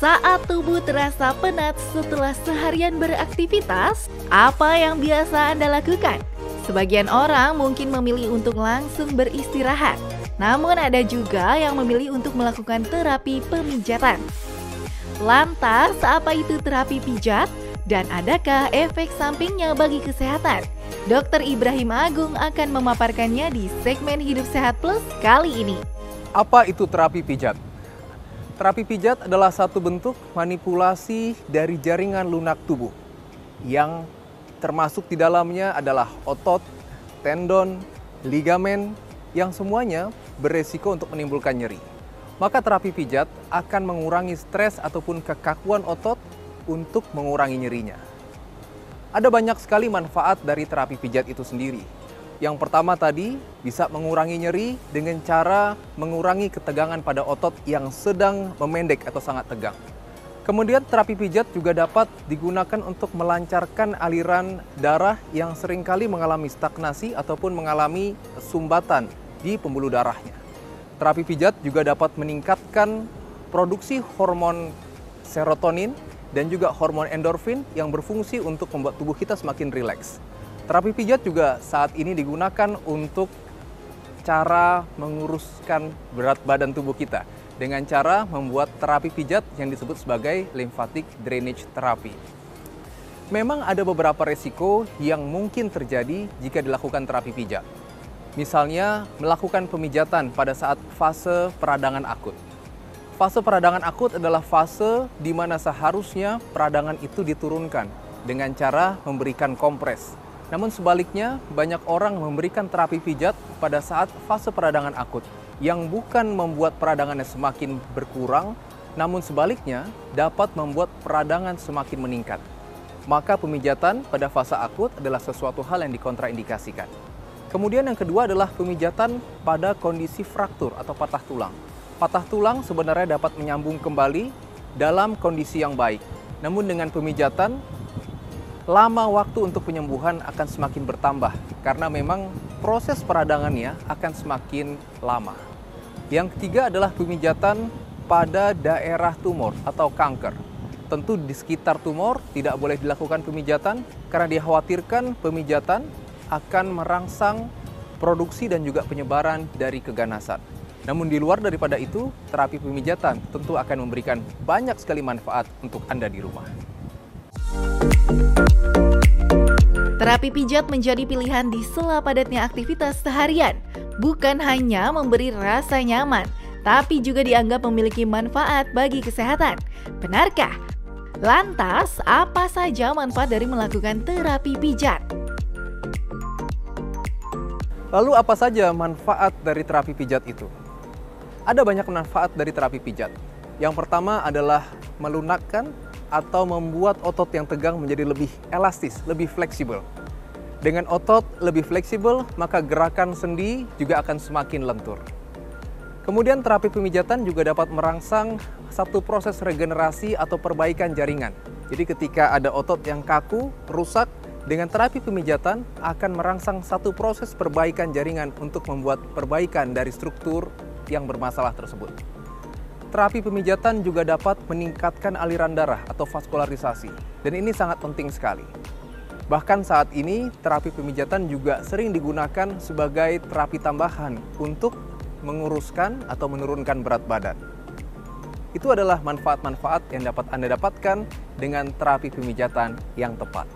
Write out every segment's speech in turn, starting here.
Saat tubuh terasa penat setelah seharian beraktivitas, apa yang biasa Anda lakukan? Sebagian orang mungkin memilih untuk langsung beristirahat, namun ada juga yang memilih untuk melakukan terapi pemijatan. Lantas, apa itu terapi pijat? Dan adakah efek sampingnya bagi kesehatan? Dr. Ibrahim Agung akan memaparkannya di segmen Hidup Sehat Plus kali ini. Apa itu terapi pijat? Terapi pijat adalah satu bentuk manipulasi dari jaringan lunak tubuh yang termasuk di dalamnya adalah otot, tendon, ligamen yang semuanya beresiko untuk menimbulkan nyeri. Maka terapi pijat akan mengurangi stres ataupun kekakuan otot untuk mengurangi nyerinya. Ada banyak sekali manfaat dari terapi pijat itu sendiri. Yang pertama tadi, bisa mengurangi nyeri dengan cara mengurangi ketegangan pada otot yang sedang memendek atau sangat tegang. Kemudian terapi pijat juga dapat digunakan untuk melancarkan aliran darah yang seringkali mengalami stagnasi ataupun mengalami sumbatan di pembuluh darahnya. Terapi pijat juga dapat meningkatkan produksi hormon serotonin dan juga hormon endorfin yang berfungsi untuk membuat tubuh kita semakin rileks. Terapi pijat juga saat ini digunakan untuk cara menguruskan berat badan tubuh kita dengan cara membuat terapi pijat yang disebut sebagai lymphatic drainage therapy. Memang ada beberapa resiko yang mungkin terjadi jika dilakukan terapi pijat. Misalnya, melakukan pemijatan pada saat fase peradangan akut. Fase peradangan akut adalah fase di mana seharusnya peradangan itu diturunkan dengan cara memberikan kompres. Namun sebaliknya, banyak orang memberikan terapi pijat pada saat fase peradangan akut, yang bukan membuat peradangannya semakin berkurang, namun sebaliknya dapat membuat peradangan semakin meningkat. Maka pemijatan pada fase akut adalah sesuatu hal yang dikontraindikasikan. Kemudian yang kedua adalah pemijatan pada kondisi fraktur atau patah tulang. Patah tulang sebenarnya dapat menyambung kembali dalam kondisi yang baik. Namun dengan pemijatan, lama waktu untuk penyembuhan akan semakin bertambah karena memang proses peradangannya akan semakin lama. Yang ketiga adalah pemijatan pada daerah tumor atau kanker. Tentu di sekitar tumor tidak boleh dilakukan pemijatan karena dikhawatirkan pemijatan akan merangsang produksi dan juga penyebaran dari keganasan. Namun di luar daripada itu, terapi pemijatan tentu akan memberikan banyak sekali manfaat untuk Anda di rumah. Terapi pijat menjadi pilihan di sela padatnya aktivitas seharian. Bukan hanya memberi rasa nyaman, tapi juga dianggap memiliki manfaat bagi kesehatan. Benarkah? Lantas, apa saja manfaat dari melakukan terapi pijat? Lalu apa saja manfaat dari terapi pijat itu? Ada banyak manfaat dari terapi pijat. Yang pertama adalah melunakkan atau membuat otot yang tegang menjadi lebih elastis, lebih fleksibel. Dengan otot lebih fleksibel, maka gerakan sendi juga akan semakin lentur. Kemudian terapi pemijatan juga dapat merangsang satu proses regenerasi atau perbaikan jaringan. Jadi ketika ada otot yang kaku, rusak, dengan terapi pemijatan akan merangsang satu proses perbaikan jaringan untuk membuat perbaikan dari struktur yang bermasalah tersebut. Terapi pemijatan juga dapat meningkatkan aliran darah atau vaskularisasi, dan ini sangat penting sekali. Bahkan saat ini, terapi pemijatan juga sering digunakan sebagai terapi tambahan untuk menguruskan atau menurunkan berat badan. Itu adalah manfaat-manfaat yang dapat Anda dapatkan dengan terapi pemijatan yang tepat.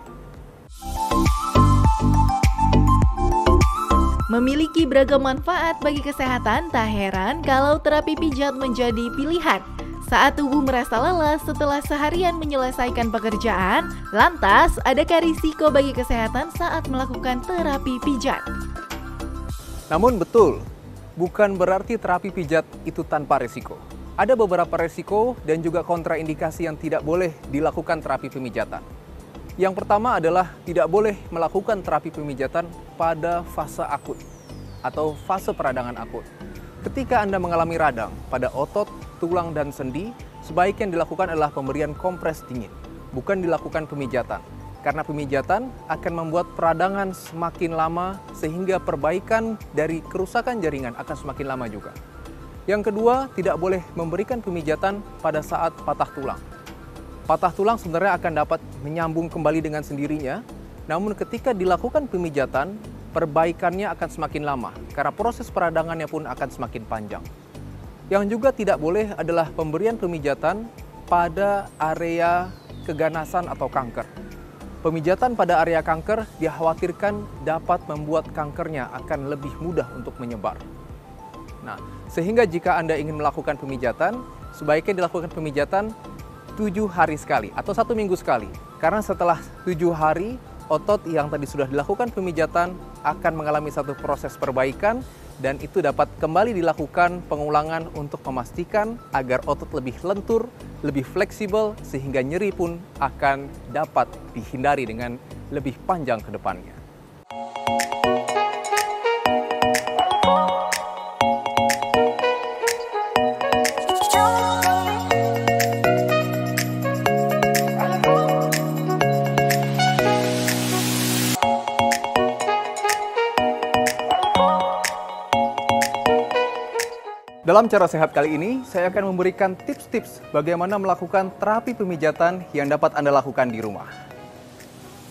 Memiliki beragam manfaat bagi kesehatan, tak heran kalau terapi pijat menjadi pilihan. Saat tubuh merasa lelah setelah seharian menyelesaikan pekerjaan, lantas adakah risiko bagi kesehatan saat melakukan terapi pijat? Namun betul, bukan berarti terapi pijat itu tanpa risiko. Ada beberapa risiko dan juga kontraindikasi yang tidak boleh dilakukan terapi pemijatan. Yang pertama adalah tidak boleh melakukan terapi pemijatan pada fase akut atau fase peradangan akut. Ketika Anda mengalami radang pada otot, tulang, dan sendi, sebaiknya yang dilakukan adalah pemberian kompres dingin, bukan dilakukan pemijatan. Karena pemijatan akan membuat peradangan semakin lama sehingga perbaikan dari kerusakan jaringan akan semakin lama juga. Yang kedua, tidak boleh memberikan pemijatan pada saat patah tulang. Patah tulang sebenarnya akan dapat menyambung kembali dengan sendirinya, namun ketika dilakukan pemijatan, perbaikannya akan semakin lama, karena proses peradangannya pun akan semakin panjang. Yang juga tidak boleh adalah pemberian pemijatan pada area keganasan atau kanker. Pemijatan pada area kanker dikhawatirkan dapat membuat kankernya akan lebih mudah untuk menyebar. Nah, sehingga jika Anda ingin melakukan pemijatan, sebaiknya dilakukan pemijatan 7 hari sekali atau 1 minggu sekali. Karena setelah 7 hari, otot yang tadi sudah dilakukan pemijatan akan mengalami satu proses perbaikan dan itu dapat kembali dilakukan pengulangan untuk memastikan agar otot lebih lentur, lebih fleksibel, sehingga nyeri pun akan dapat dihindari dengan lebih panjang ke depannya. Dalam cara sehat kali ini, saya akan memberikan tips-tips bagaimana melakukan terapi pemijatan yang dapat Anda lakukan di rumah.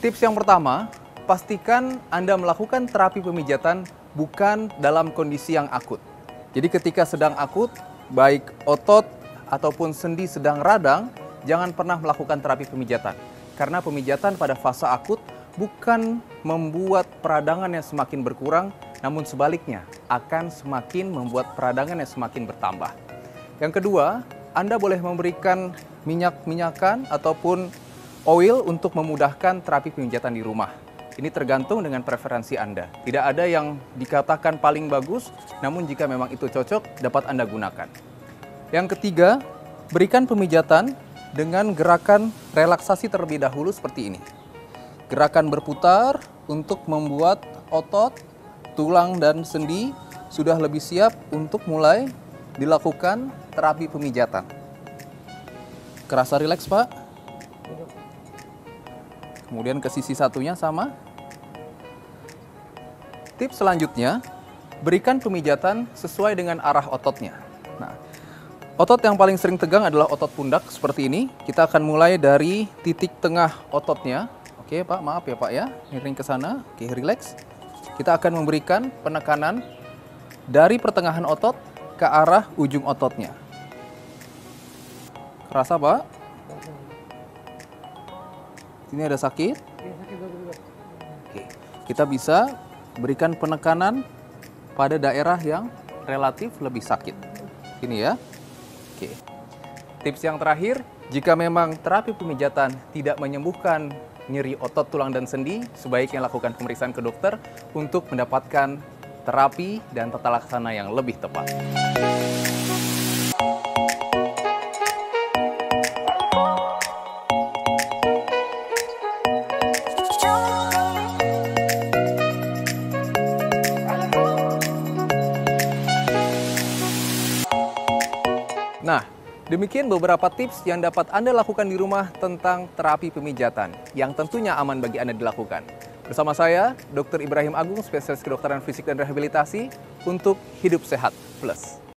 Tips yang pertama, pastikan Anda melakukan terapi pemijatan bukan dalam kondisi yang akut. Jadi ketika sedang akut, baik otot ataupun sendi sedang radang, jangan pernah melakukan terapi pemijatan. Karena pemijatan pada fase akut bukan membuat peradangan yang semakin berkurang, namun sebaliknya akan semakin membuat peradangan yang semakin bertambah. Yang kedua, Anda boleh memberikan minyak-minyakan ataupun oil untuk memudahkan terapi pemijatan di rumah. Ini tergantung dengan preferensi Anda. Tidak ada yang dikatakan paling bagus, namun jika memang itu cocok, dapat Anda gunakan. Yang ketiga, berikan pemijatan dengan gerakan relaksasi terlebih dahulu seperti ini. Gerakan berputar untuk membuat otot, tulang dan sendi sudah lebih siap untuk mulai dilakukan terapi pemijatan. Kerasa rileks, Pak? Kemudian ke sisi satunya sama. Tips selanjutnya, berikan pemijatan sesuai dengan arah ototnya. Nah, otot yang paling sering tegang adalah otot pundak seperti ini. Kita akan mulai dari titik tengah ototnya. Oke, Pak, maaf ya, Pak ya. Miring ke sana. Oke, rileks. Kita akan memberikan penekanan dari pertengahan otot ke arah ujung ototnya. Kerasa, Pak? Sini ada sakit? Oke. Kita bisa berikan penekanan pada daerah yang relatif lebih sakit. Ini ya. Oke. Tips yang terakhir, jika memang terapi pemijatan tidak menyembuhkan nyeri otot, tulang, dan sendi, sebaiknya lakukan pemeriksaan ke dokter untuk mendapatkan terapi dan tata laksana yang lebih tepat. Nah, demikian beberapa tips yang dapat Anda lakukan di rumah tentang terapi pemijatan yang tentunya aman bagi Anda dilakukan. Bersama saya, Dr. Ibrahim Agung, spesialis kedokteran fisik dan rehabilitasi untuk Hidup Sehat Plus.